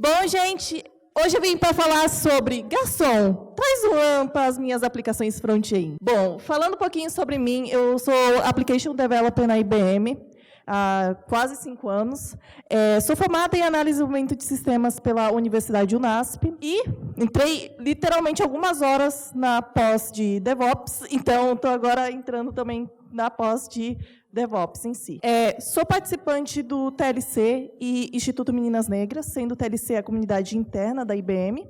Bom, gente, hoje eu vim para falar sobre garçom. Traz um RAM para as minhas aplicações front-end. Bom, falando um pouquinho sobre mim, eu sou Application Developer na IBM há quase 5 anos. Sou formada em análise e desenvolvimento de sistemas pela Universidade Unasp e entrei literalmente algumas horas na pós de DevOps, então estou agora entrando também na pós de DevOps em si. Sou participante do TLC e Instituto Meninas Negras, sendo o TLC a comunidade interna da IBM.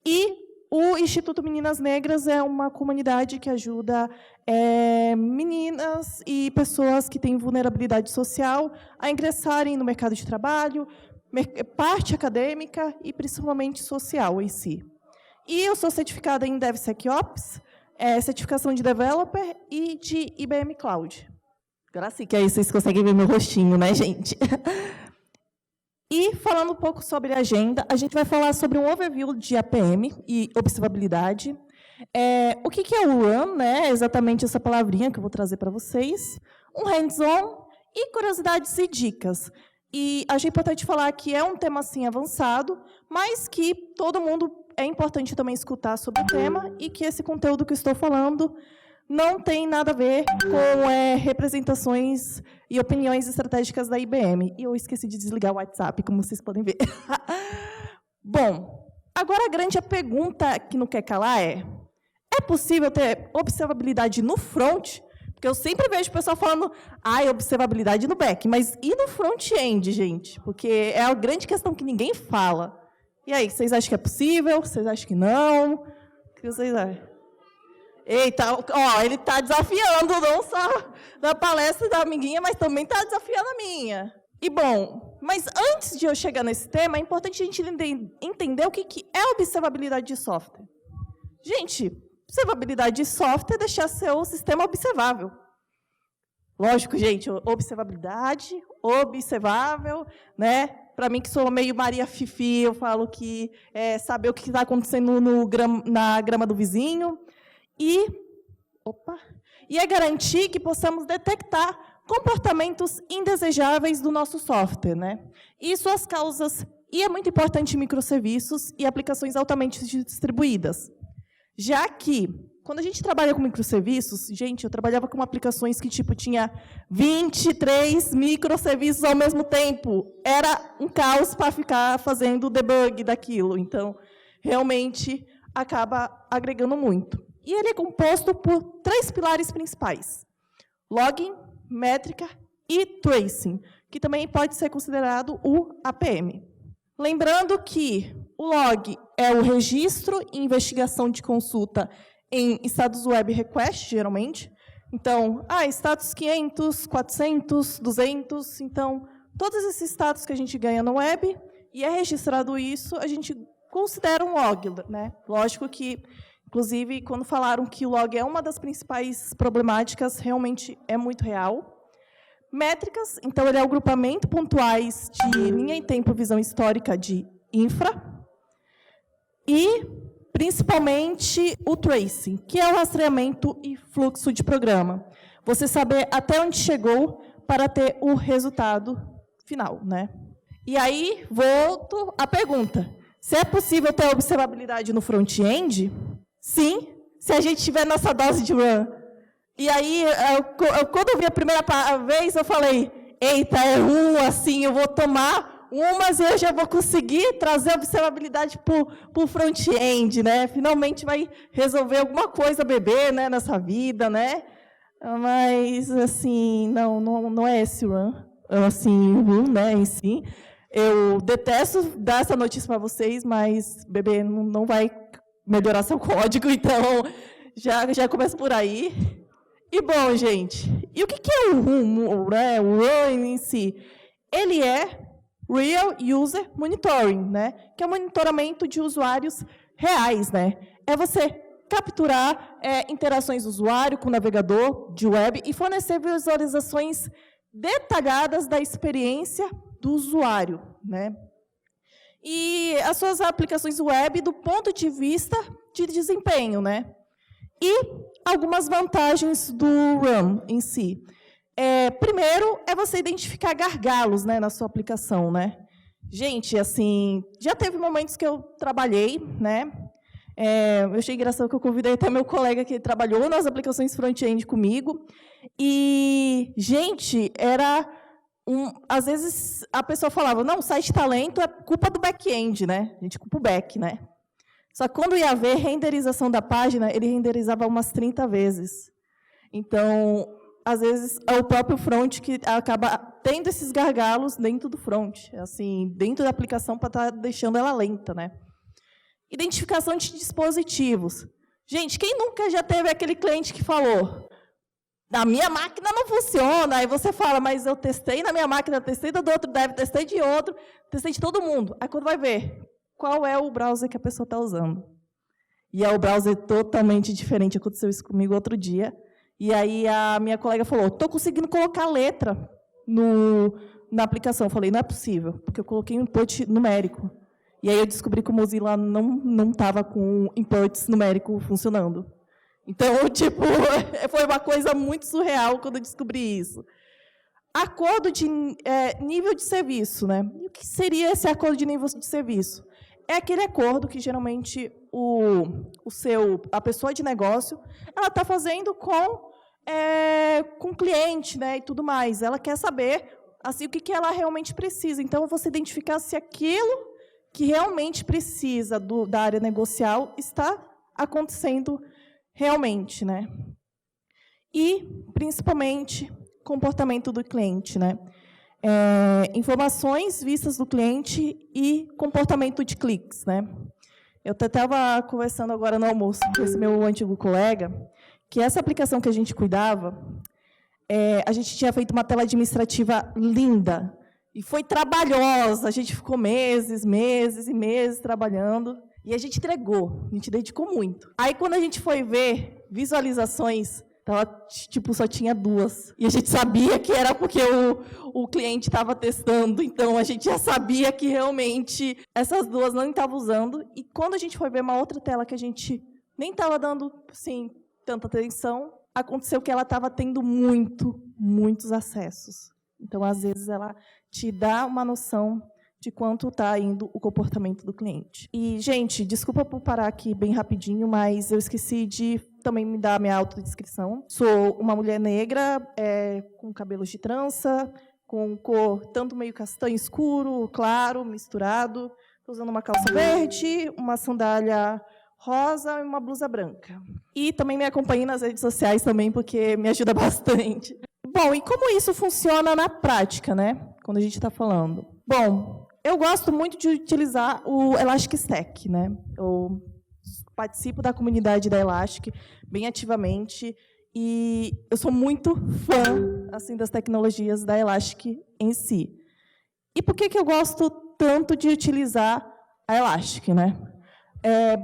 E o Instituto Meninas Negras é uma comunidade que ajuda meninas e pessoas que têm vulnerabilidade social a ingressarem no mercado de trabalho, parte acadêmica e principalmente social em si. E eu sou certificada em DevSecOps, certificação de Developer e de IBM Cloud. Agora sim, que aí vocês conseguem ver meu rostinho, né, gente? E, falando um pouco sobre a agenda, a gente vai falar sobre um overview de APM e observabilidade. O que é o Run, né? Exatamente essa palavrinha que eu vou trazer para vocês. Um hands-on e curiosidades e dicas. E achei importante falar que é um tema assim avançado, mas que todo mundo é importante também escutar sobre o tema e que esse conteúdo que eu estou falando não tem nada a ver com representações e opiniões estratégicas da IBM. E eu esqueci de desligar o WhatsApp, como vocês podem ver. Bom, agora a grande pergunta que não quer calar é possível ter observabilidade no front? Porque eu sempre vejo o pessoal falando, observabilidade no back, mas e no front-end, gente? Porque é a grande questão que ninguém fala. E aí, vocês acham que é possível? Vocês acham que não? O que vocês acham? Eita, ele está desafiando não só na palestra da amiguinha, mas também está desafiando a minha. E, bom, mas antes de eu chegar nesse tema, é importante a gente entender o que é observabilidade de software. Gente, observabilidade de software é deixar seu sistema observável. Lógico, gente, observabilidade, observável, né? Para mim, que sou meio Maria Fifi, eu falo que saber o que está acontecendo na grama do vizinho. E é garantir que possamos detectar comportamentos indesejáveis do nosso software, né? E suas causas. E é muito importante microserviços e aplicações altamente distribuídas. Já que, quando a gente trabalha com microserviços, gente, eu trabalhava com aplicações que tinha 23 microserviços ao mesmo tempo. Era um caos para ficar fazendo o debug daquilo. Então, realmente, acaba agregando muito. E ele é composto por 3 pilares principais: logging, métrica e tracing, que também pode ser considerado o APM. Lembrando que o log é o registro e investigação de consulta em status web request, geralmente. Então, status 500, 400, 200. Então, todos esses status que a gente ganha na web, e é registrado isso, a gente considera um log, né? Lógico que, inclusive, quando falaram que o log é uma das principais problemáticas, realmente é muito real. Métricas, então, ele é o grupamento pontuais de linha em tempo, visão histórica de infra. E, principalmente, o tracing, que é o rastreamento e fluxo de programa. Você saber até onde chegou para ter o resultado final, né? E aí, volto à pergunta. Se é possível ter observabilidade no front-end? Sim, se a gente tiver nossa dose de run. E aí, quando eu vi a primeira vez, eu falei, eita, é assim, eu vou tomar mas eu já vou conseguir trazer observabilidade para o front-end, né? Finalmente vai resolver alguma coisa, bebê, né, nessa vida, né? Mas, assim, não é esse run, assim, né, em si. Eu detesto dar essa notícia para vocês, mas, bebê, não vai melhorar seu código, então já começa por aí. E, bom, gente, e o que é o RUM, né, o run em si? Ele é Real User Monitoring, né, que é o monitoramento de usuários reais, né? É você capturar interações do usuário com o navegador de web e fornecer visualizações detalhadas da experiência do usuário, né? E as suas aplicações web do ponto de vista de desempenho, né? E algumas vantagens do RUM em si. Primeiro, é você identificar gargalos, né, na sua aplicação, né? Gente, assim, já teve momentos que eu trabalhei, né? Eu achei engraçado que eu convidei até meu colega que trabalhou nas aplicações front-end comigo. E, gente, às vezes a pessoa falava, não, o site está lento, é culpa do back-end, né? A gente culpa o back, né? Só que quando ia ver renderização da página, ele renderizava umas 30 vezes. Então, às vezes, é o próprio front que acaba tendo esses gargalos dentro do front, assim, dentro da aplicação, para estar deixando ela lenta, né? Identificação de dispositivos. Gente, quem nunca já teve aquele cliente que falou, na minha máquina não funciona, aí você fala, mas eu testei na minha máquina, testei do outro dev, testei de outro, testei de todo mundo. Aí quando vai ver, qual é o browser que a pessoa está usando? E é o browser totalmente diferente. Aconteceu isso comigo outro dia. E aí a minha colega falou, estou conseguindo colocar letra na aplicação. Eu falei, não é possível, porque eu coloquei um input numérico. E aí eu descobri que o Mozilla não estava com inputs numérico funcionando. Então, tipo, foi uma coisa muito surreal quando eu descobri isso. Acordo de nível de serviço, né? E o que seria esse acordo de nível de serviço? É aquele acordo que, geralmente, a pessoa de negócio ela está fazendo com o cliente, né, e tudo mais. Ela quer saber assim, o que ela realmente precisa. Então, você identificar se aquilo que realmente precisa da área negocial está acontecendo realmente, né? E, principalmente, comportamento do cliente, né? Informações vistas do cliente e comportamento de cliques, né? Eu estava conversando agora no almoço com esse meu antigo colega, que essa aplicação que a gente cuidava, a gente tinha feito uma tela administrativa linda, e foi trabalhosa, a gente ficou meses e meses trabalhando, e a gente entregou, a gente dedicou muito. Aí, quando a gente foi ver visualizações, só tinha 2. E a gente sabia que era porque o cliente estava testando, então a gente já sabia que realmente essas 2 não estavam usando. E quando a gente foi ver uma outra tela que a gente nem estava dando assim, tanta atenção, aconteceu que ela estava tendo muitos acessos. Então, às vezes, ela te dá uma noção de quanto está indo o comportamento do cliente. E, gente, desculpa por parar aqui bem rapidinho, mas eu esqueci de também me dar a minha autodescrição. Sou uma mulher negra, com cabelos de trança, com cor tanto meio castanho escuro, claro, misturado. Estou usando uma calça verde, uma sandália rosa e uma blusa branca. E também me acompanhe nas redes sociais também, porque me ajuda bastante. Bom, e como isso funciona na prática, né? Quando a gente está falando? Bom, eu gosto muito de utilizar o Elastic Stack, né? Eu participo da comunidade da Elastic bem ativamente e eu sou muito fã assim, das tecnologias da Elastic em si. E por que eu gosto tanto de utilizar a Elastic, né?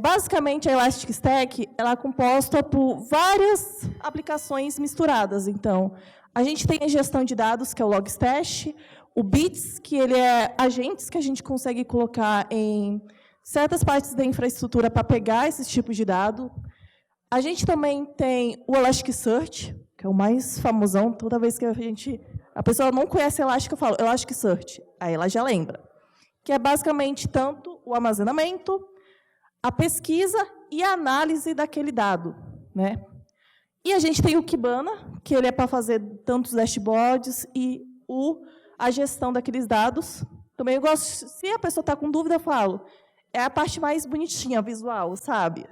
Basicamente, a Elastic Stack ela é composta por várias aplicações misturadas. Então, a gente tem a gestão de dados, que é o Logstash, o Bits, que ele é agentes que a gente consegue colocar em certas partes da infraestrutura para pegar esses tipos de dado. A gente também tem o Elasticsearch, que é o mais famosão. Toda vez que a pessoa não conhece Elastic, eu falo Elasticsearch. Aí ela já lembra. Que é basicamente tanto o armazenamento, a pesquisa e a análise daquele dado, né? E a gente tem o Kibana, que ele é para fazer tantos dashboards e a gestão daqueles dados. Também eu gosto, se a pessoa está com dúvida, eu falo, é a parte mais bonitinha, visual, sabe?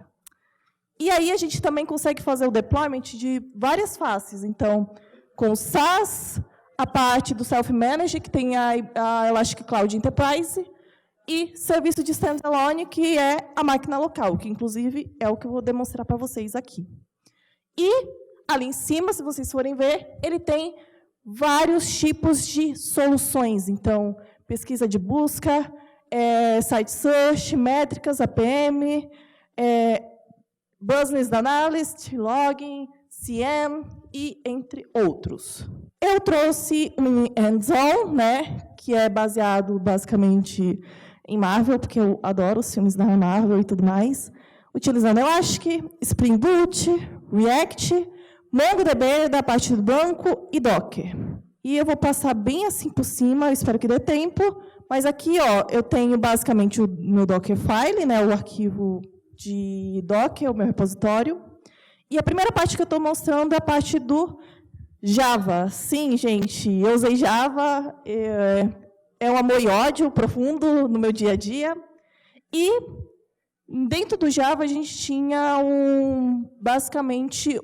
E aí a gente também consegue fazer o deployment de várias faces. Então, com o SaaS, a parte do Self-Managed, que tem a Elastic Cloud Enterprise, e serviço de standalone, que é a máquina local, que, inclusive, é o que eu vou demonstrar para vocês aqui. E, ali em cima, se vocês forem ver, ele tem vários tipos de soluções. Então, pesquisa de busca, site search, métricas, APM, business analyst, login, CM, e entre outros. Eu trouxe um hands-on, né, que é baseado, basicamente, em Marvel, porque eu adoro os filmes da Marvel e tudo mais, utilizando Elastic, Spring Boot, React, MongoDB da parte do banco e Docker. E eu vou passar bem assim por cima, eu espero que dê tempo, Mas aqui, ó, eu tenho basicamente o meu Dockerfile, né, o arquivo de Docker, o meu repositório. E a primeira parte que eu estou mostrando é a parte do Java. Sim, gente, eu usei Java, é um amor e ódio profundo no meu dia a dia. E dentro do Java a gente tinha basicamente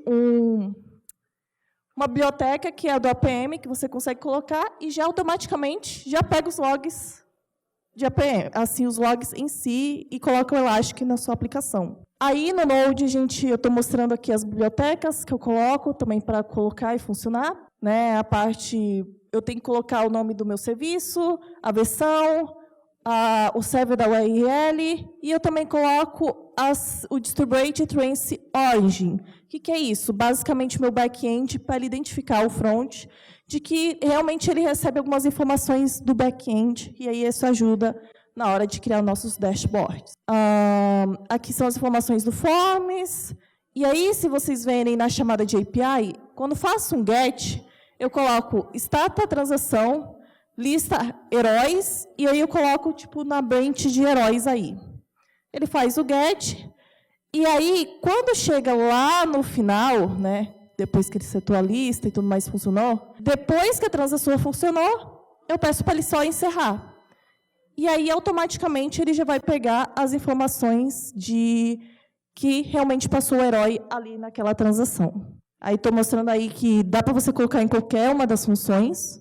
uma biblioteca que é a do APM, que você consegue colocar e já automaticamente já pega os logs de APM, assim, os logs em si, e coloca o Elastic na sua aplicação. Aí, no Node, eu estou mostrando aqui as bibliotecas que eu coloco também para colocar e funcionar. Né? A parte, eu tenho que colocar o nome do meu serviço, a versão, o server da URL, e eu também coloco o Distributed Tracing Origin. O que é isso? Basicamente, o meu back-end para ele identificar o front, de que realmente ele recebe algumas informações do back-end, e aí isso ajuda na hora de criar nossos dashboards. Aqui são as informações do Forms, e aí, se vocês verem na chamada de API, quando faço um GET, eu coloco stata transação, lista heróis, e aí eu coloco tipo, na branch de heróis aí. Ele faz o GET, e aí, quando chega lá no final, né, depois que ele setou a lista e tudo mais funcionou, depois que a transação funcionou, eu peço para ele só encerrar. E aí, automaticamente, ele já vai pegar as informações de que realmente passou o herói ali naquela transação. Aí, estou mostrando aí que dá para você colocar em qualquer uma das funções,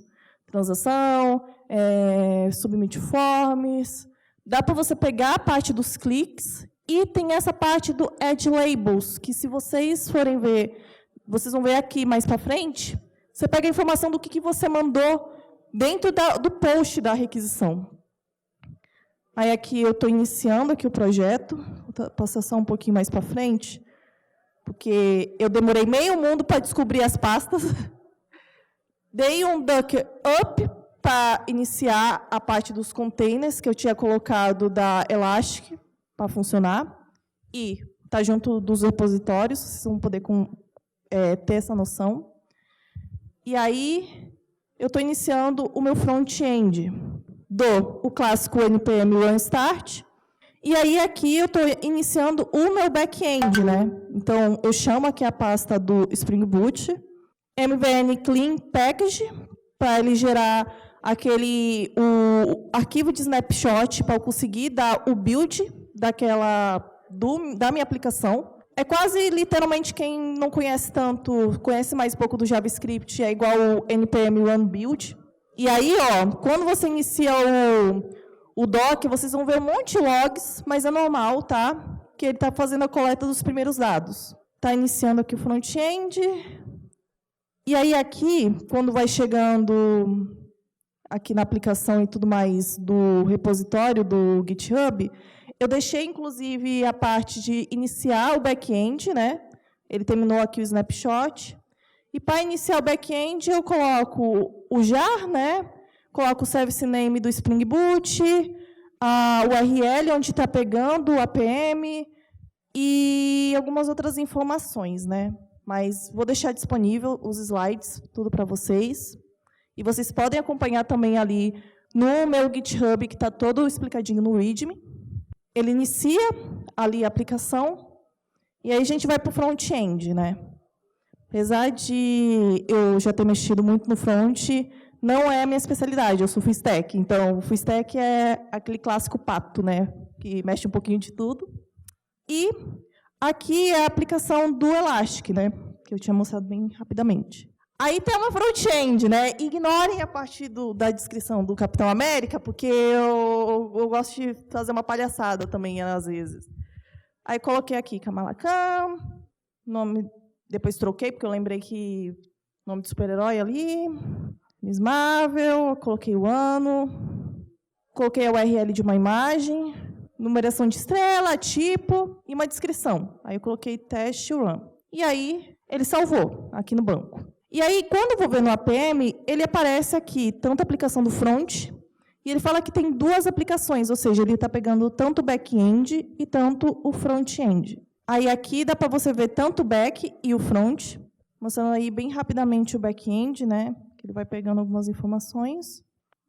transação, submit forms, dá para você pegar a parte dos cliques, e tem essa parte do Add Labels, que se vocês forem ver, vocês vão ver aqui mais para frente, você pega a informação do que você mandou dentro do post da requisição. Aí aqui eu estou iniciando aqui o projeto, vou passar só um pouquinho mais para frente, porque eu demorei meio mundo para descobrir as pastas. Dei um Docker up para iniciar a parte dos containers que eu tinha colocado da Elastic para funcionar, e está junto dos repositórios, vocês vão poder ter essa noção. E aí, eu estou iniciando o meu front-end o clássico npm run start, e aí aqui eu estou iniciando o meu back-end, né? Então, eu chamo aqui a pasta do Spring Boot, mvn clean package, para ele gerar o arquivo de snapshot para eu conseguir dar o build da minha aplicação. É quase, literalmente, quem não conhece tanto, conhece mais um pouco do JavaScript, é igual o npm run build. E aí, ó, quando você inicia o doc, vocês vão ver um monte de logs, mas é normal, tá? Que ele está fazendo a coleta dos primeiros dados. Está iniciando aqui o front-end. E aí, aqui, quando vai chegando aqui na aplicação e tudo mais do repositório do GitHub, eu deixei, inclusive, a parte de iniciar o back-end, né? Ele terminou aqui o snapshot. E para iniciar o back-end, eu coloco o jar, né? Coloco o service name do Spring Boot, a URL onde está pegando o APM e algumas outras informações, né? Mas vou deixar disponível os slides, tudo para vocês. E vocês podem acompanhar também ali no meu GitHub, que está todo explicadinho no README. Ele inicia ali a aplicação, e aí a gente vai para o front-end, né? Apesar de eu já ter mexido muito no front, não é a minha especialidade, eu sou full stack. Então, o full stack é aquele clássico pato, né? Que mexe um pouquinho de tudo. E aqui é a aplicação do Elastic, né? Que eu tinha mostrado bem rapidamente. Aí tem uma front-end, né? Ignorem a parte da descrição do Capitão América, porque eu gosto de fazer uma palhaçada também, às vezes. Aí coloquei aqui Kamala Khan, nome, depois troquei, porque eu lembrei que nome de super-herói ali, Miss Marvel, coloquei o ano, coloquei a URL de uma imagem, numeração de estrela, tipo e uma descrição. Aí eu coloquei teste run. E aí ele salvou aqui no banco. E aí, quando eu vou ver no APM, ele aparece aqui, tanto a aplicação do front, e ele fala que tem duas aplicações, ou seja, ele está pegando tanto o back-end e tanto o front-end. Aí aqui dá para você ver tanto o back e o front, mostrando aí bem rapidamente o back-end, né? Que ele vai pegando algumas informações.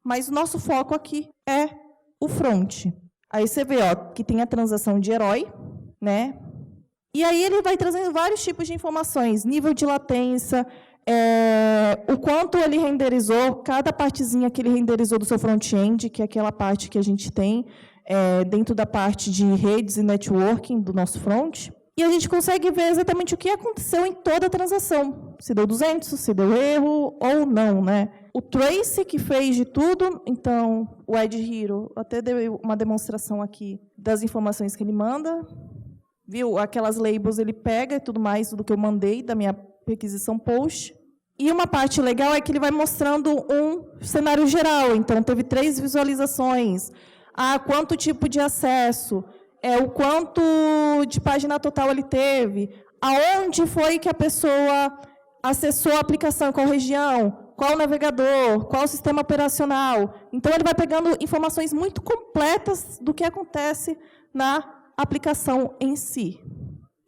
mas o nosso foco aqui é o front. Aí você vê que tem a transação de herói, né? E aí ele vai trazendo vários tipos de informações, nível de latência, o quanto ele renderizou, cada partezinha que ele renderizou do seu front-end, que é aquela parte que a gente tem dentro da parte de redes e networking do nosso front. E a gente consegue ver exatamente o que aconteceu em toda a transação. Se deu 200, se deu erro ou não, né? O Trace, que fez de tudo, então, o Ed Hero, até deu uma demonstração aqui das informações que ele manda. Viu? Aquelas labels ele pega e tudo mais do que eu mandei da minha requisição post. E uma parte legal é que ele vai mostrando um cenário geral. Então, teve 3 visualizações. Quanto tipo de acesso, o quanto de página total ele teve, aonde foi que a pessoa acessou a aplicação, qual região, qual navegador, qual sistema operacional. Então, ele vai pegando informações muito completas do que acontece na aplicação em si.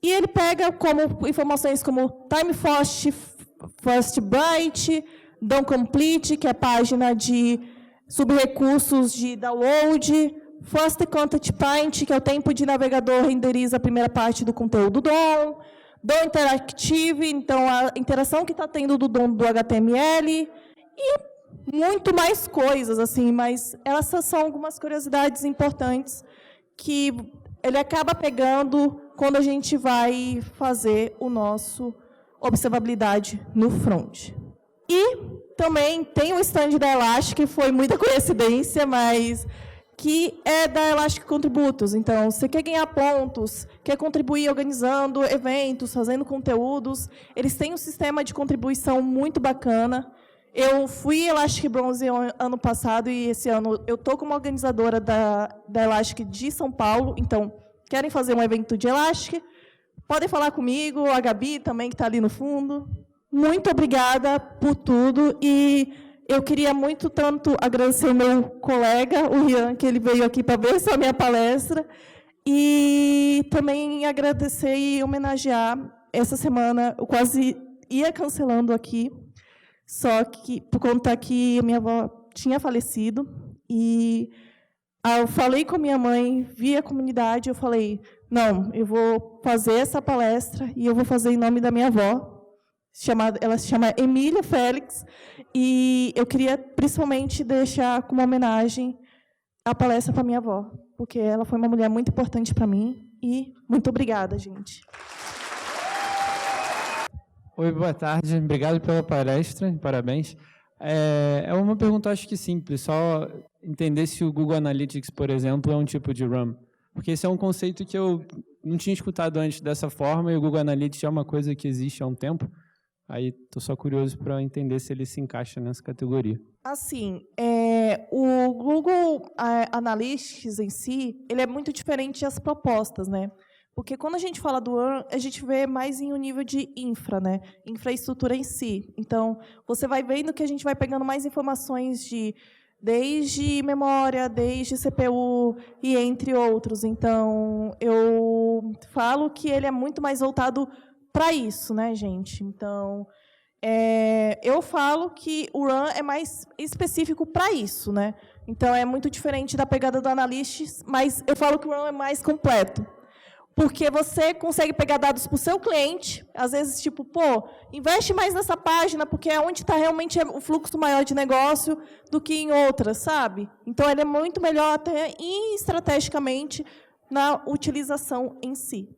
E ele pega como informações como time first byte, down complete, que é a página de subrecursos de download, first content point, que é o tempo de navegador renderiza a primeira parte do conteúdo DOM, DOM interactive, então a interação que está tendo do DOM do HTML, e muito mais coisas, assim, mas essas são algumas curiosidades importantes que ele acaba pegando quando a gente vai fazer o nosso observabilidade no front. E também tem o stand da Elastic, que foi muita coincidência, mas que é da Elastic Contributos. Então, você quer ganhar pontos, quer contribuir organizando eventos, fazendo conteúdos, eles têm um sistema de contribuição muito bacana. Eu fui Elastic Bronze ano passado e esse ano eu estou como organizadora da Elastic de São Paulo. Então, querem fazer um evento de Elastic? Podem falar comigo, a Gabi também, que está ali no fundo. Muito obrigada por tudo. E eu queria muito tanto agradecer o meu colega, o Rian, que ele veio aqui para ver essa minha palestra. E também agradecer e homenagear. Essa semana eu quase ia cancelando aqui, só que por conta que minha avó tinha falecido, e eu falei com a minha mãe, vi a comunidade, eu falei, não, eu vou fazer essa palestra e eu vou fazer em nome da minha avó, ela se chama Emília Félix, e eu queria principalmente deixar como homenagem a palestra para minha avó, porque ela foi uma mulher muito importante para mim, e muito obrigada, gente. Oi, boa tarde. Obrigado pela palestra, parabéns. É uma pergunta, acho que simples, só entender se o Google Analytics, por exemplo, é um tipo de RAM. Porque esse é um conceito que eu não tinha escutado antes dessa forma, e o Google Analytics é uma coisa que existe há um tempo. Aí estou só curioso para entender se ele se encaixa nessa categoria. Assim, o Google Analytics em si, ele é muito diferente das propostas, né? Porque quando a gente fala do RAM, a gente vê mais em um nível de infra, né? Infraestrutura em si. Então, você vai vendo que a gente vai pegando mais informações desde memória, desde CPU e entre outros. Então, eu falo que ele é muito mais voltado para isso, né, gente? Então, eu falo que o RAM é mais específico para isso, né? Então, é muito diferente da pegada do Analytics, mas eu falo que o RAM é mais completo. Porque você consegue pegar dados para o seu cliente, às vezes, tipo, investe mais nessa página, porque é onde está realmente o fluxo maior de negócio do que em outras, sabe? Então, ele é muito melhor até estrategicamente na utilização em si.